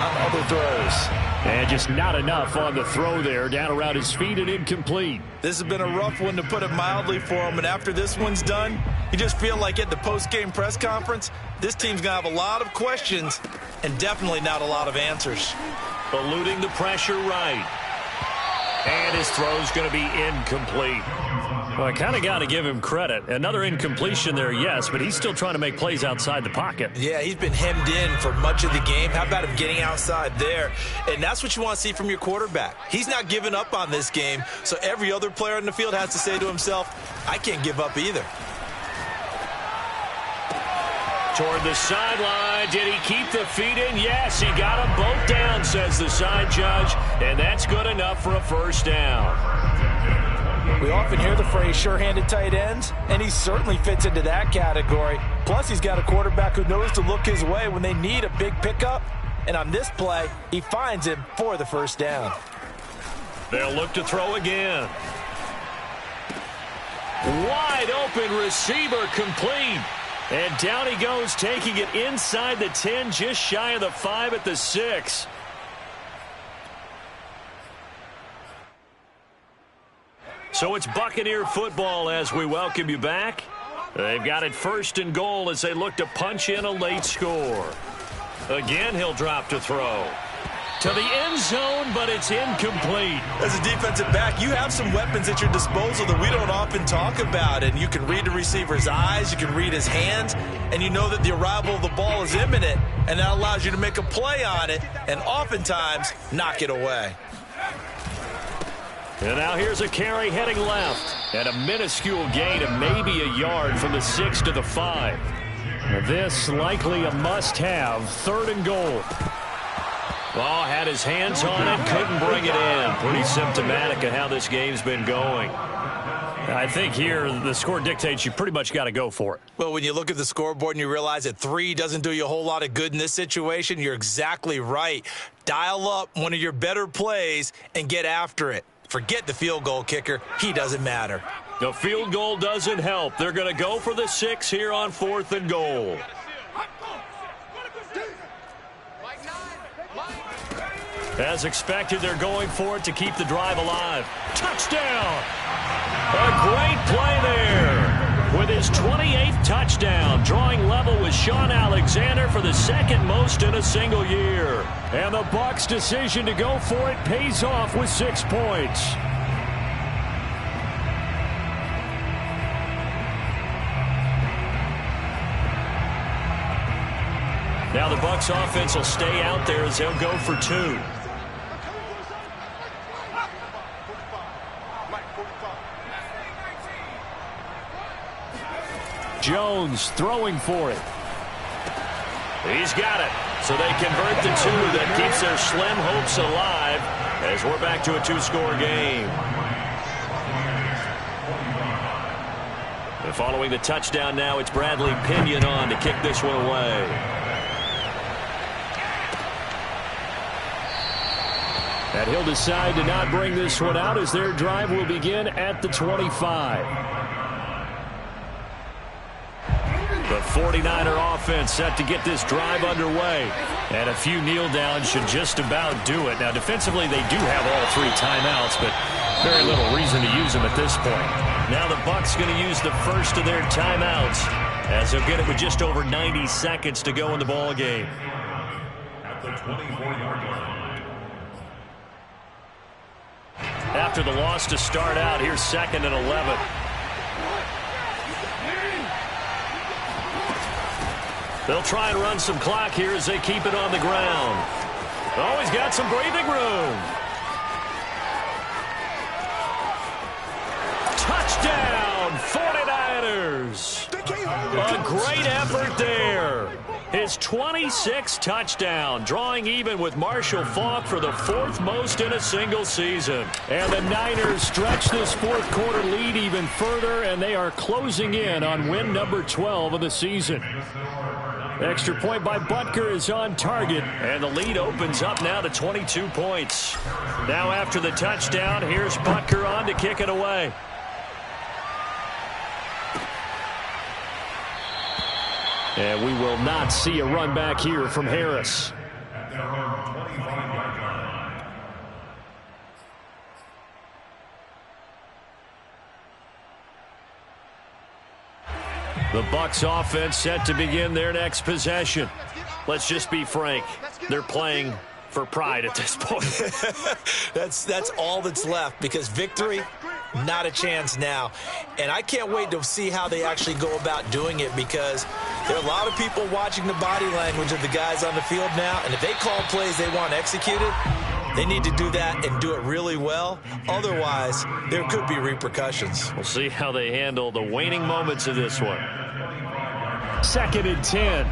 on other throws. And just not enough on the throw there. Down around his feet and incomplete. This has been a rough one, to put it mildly, for him. And after this one's done, you just feel like at the post-game press conference, this team's going to have a lot of questions and definitely not a lot of answers. Eluding the pressure right. And his throw's going to be incomplete. Well, I kind of got to give him credit. Another incompletion there, yes, but he's still trying to make plays outside the pocket. Yeah, he's been hemmed in for much of the game. How about him getting outside there? And that's what you want to see from your quarterback. He's not giving up on this game, so every other player in the field has to say to himself, I can't give up either. Toward the sideline. Did he keep the feet in? Yes, he got them both down, says the side judge, and that's good enough for a first down. We often hear the phrase sure-handed tight ends, and he certainly fits into that category. Plus, he's got a quarterback who knows to look his way when they need a big pickup. And on this play, he finds him for the first down. They'll look to throw again. Wide open receiver, complete. And down he goes, taking it inside the 10, just shy of the 5 at the 6. So it's Buccaneer football as we welcome you back. They've got it first and goal as they look to punch in a late score. Again, he'll drop to throw. To the end zone, but it's incomplete. As a defensive back, you have some weapons at your disposal that we don't often talk about. And you can read the receiver's eyes, you can read his hands, and you know that the arrival of the ball is imminent, and that allows you to make a play on it and oftentimes knock it away. And now here's a carry heading left. And a minuscule gain of maybe a yard from the 6 to the 5. This likely a must-have, 3rd and goal. Well, had his hands on it, couldn't bring it in. Pretty symptomatic of how this game's been going. I think here the score dictates you pretty much got to go for it. Well, when you look at the scoreboard and you realize that 3 doesn't do you a whole lot of good in this situation, you're exactly right. Dial up one of your better plays and get after it. Forget the field goal kicker. He doesn't matter. The field goal doesn't help. They're going to go for the 6 here on 4th and goal. As expected, they're going for it to keep the drive alive. Touchdown! A great play there. With his 28th touchdown, drawing level with Sean Alexander for the 2nd most in a single year. And the Bucs' decision to go for it pays off with 6 points. Now the Bucs offense will stay out there as they'll go for 2. Jones throwing for it. He's got it. So they convert the 2. That keeps their slim hopes alive as we're back to a 2-score game. And following the touchdown now, it's Bradley Pinion on to kick this one away. And he'll decide to not bring this one out as their drive will begin at the 25. The 49er offense set to get this drive underway. And a few kneel downs should just about do it. Now, defensively, they do have all 3 timeouts, but very little reason to use them at this point. Now the Bucs going to use the first of their timeouts as they'll get it with just over 90 seconds to go in the ball game. At the 24-yard line. After the loss to start out, here's 2nd and 11. They'll try and run some clock here as they keep it on the ground. Oh, he's got some breathing room. Touchdown, 49ers. A great effort there. His 26th touchdown, drawing even with Marshall Faulk for the 4th most in a single season. And the Niners stretch this fourth quarter lead even further, and they are closing in on win number 12 of the season. Extra point by Butker is on target. And the lead opens up now to 22 points. Now after the touchdown, here's Butker on to kick it away. And we will not see a run back here from Harris. At their own 25-yard line. The Bucs offense set to begin their next possession. Let's just be frank. They're playing for pride at this point. That's all that's left, because victory, not a chance now. And I can't wait to see how they actually go about doing it, because there are a lot of people watching the body language of the guys on the field now, and if they call plays they want executed, they need to do that and do it really well. Otherwise, there could be repercussions. We'll see how they handle the waning moments of this one. 2nd and 10.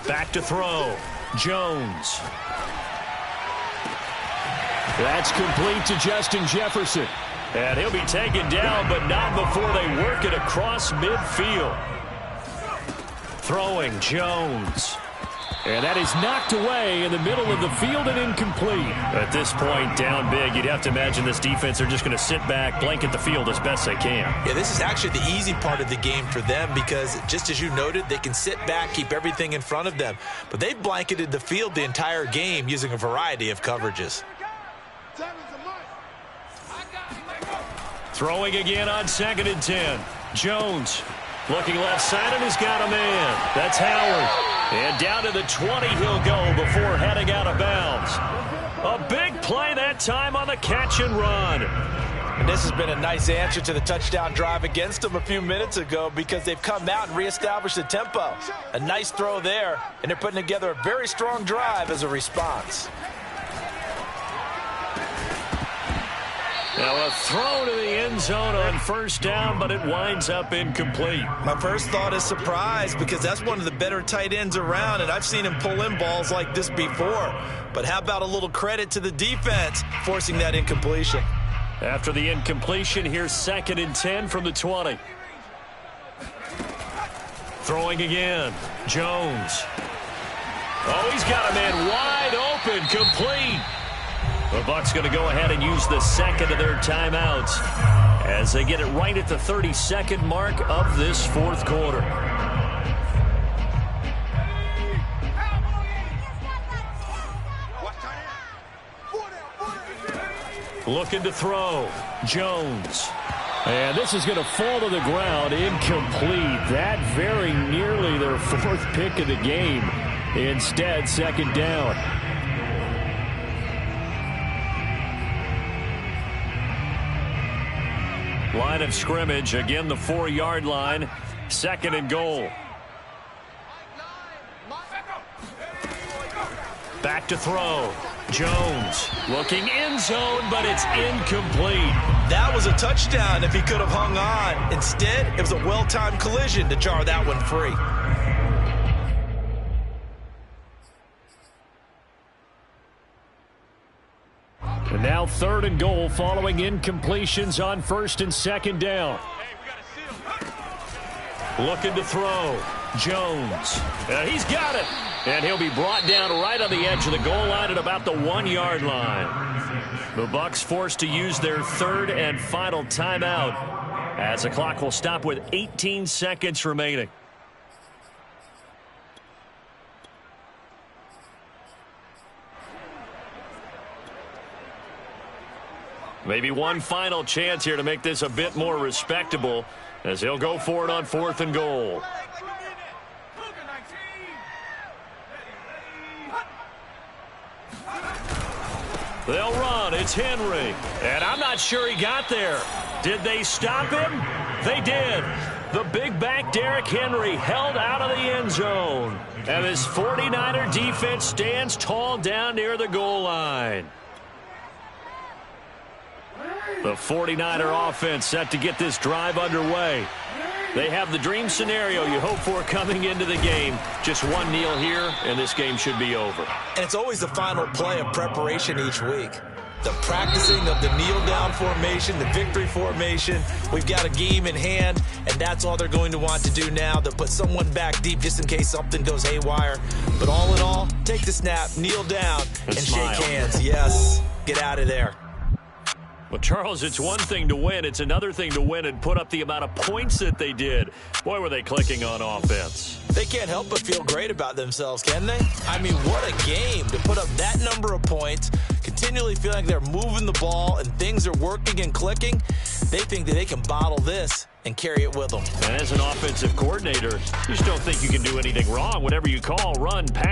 Back to throw. Jones. That's complete to Justin Jefferson. And he'll be taken down, but not before they work it across midfield. Throwing Jones. And that is knocked away in the middle of the field and incomplete. At this point, down big, you'd have to imagine this defense are just going to sit back, blanket the field as best they can. Yeah, this is actually the easy part of the game for them, because just as you noted, they can sit back, keep everything in front of them. But they've blanketed the field the entire game using a variety of coverages. Throwing again on 2nd and 10. Jones looking left side, and he's got a man. That's Howard. And down to the 20 he'll go before heading out of bounds. A big play that time on the catch and run. And this has been a nice answer to the touchdown drive against them a few minutes ago, because they've come out and reestablished the tempo. A nice throw there, and they're putting together a very strong drive as a response. Now a throw to the end zone on 1st down, but it winds up incomplete. My first thought is surprise, because that's one of the better tight ends around, and I've seen him pull in balls like this before. But how about a little credit to the defense forcing that incompletion? After the incompletion, here's 2nd and 10 from the 20. Throwing again. Jones. Oh, he's got a man wide open, complete. The Bucs going to go ahead and use the 2nd of their timeouts as they get it right at the 32nd mark of this 4th quarter. Looking to throw. Jones. And this is going to fall to the ground, incomplete. That very nearly their 4th pick of the game. Instead, 2nd down. Line of scrimmage, again the 4-yard line, 2nd and goal. Back to throw. Jones looking end zone, but it's incomplete. That was a touchdown if he could have hung on. Instead, it was a well-timed collision to jar that one free. And now 3rd and goal following incompletions on 1st and 2nd down. Looking to throw. Jones. He's got it. And he'll be brought down right on the edge of the goal line at about the 1-yard line. The Bucs forced to use their 3rd and final timeout as the clock will stop with 18 seconds remaining. Maybe one final chance here to make this a bit more respectable as he'll go for it on 4th and goal. They'll run. It's Henry. And I'm not sure he got there. Did they stop him? They did. The big back Derrick Henry held out of the end zone. And this 49er defense stands tall down near the goal line. The 49er offense set to get this drive underway. They have the dream scenario you hope for coming into the game. Just one kneel here, and this game should be over. And it's always the final play of preparation each week. The practicing of the kneel-down formation, the victory formation. We've got a game in hand, and that's all they're going to want to do now. They'll put someone back deep just in case something goes haywire. But all in all, take the snap, kneel down, and shake hands. Yes, get out of there. Well, Charles, it's one thing to win. It's another thing to win and put up the amount of points that they did. Boy, were they clicking on offense. They can't help but feel great about themselves, can they? I mean, what a game to put up that number of points, continually feeling like they're moving the ball and things are working and clicking. They think that they can bottle this and carry it with them. And as an offensive coordinator, you just don't think you can do anything wrong. Whatever you call, run, pass.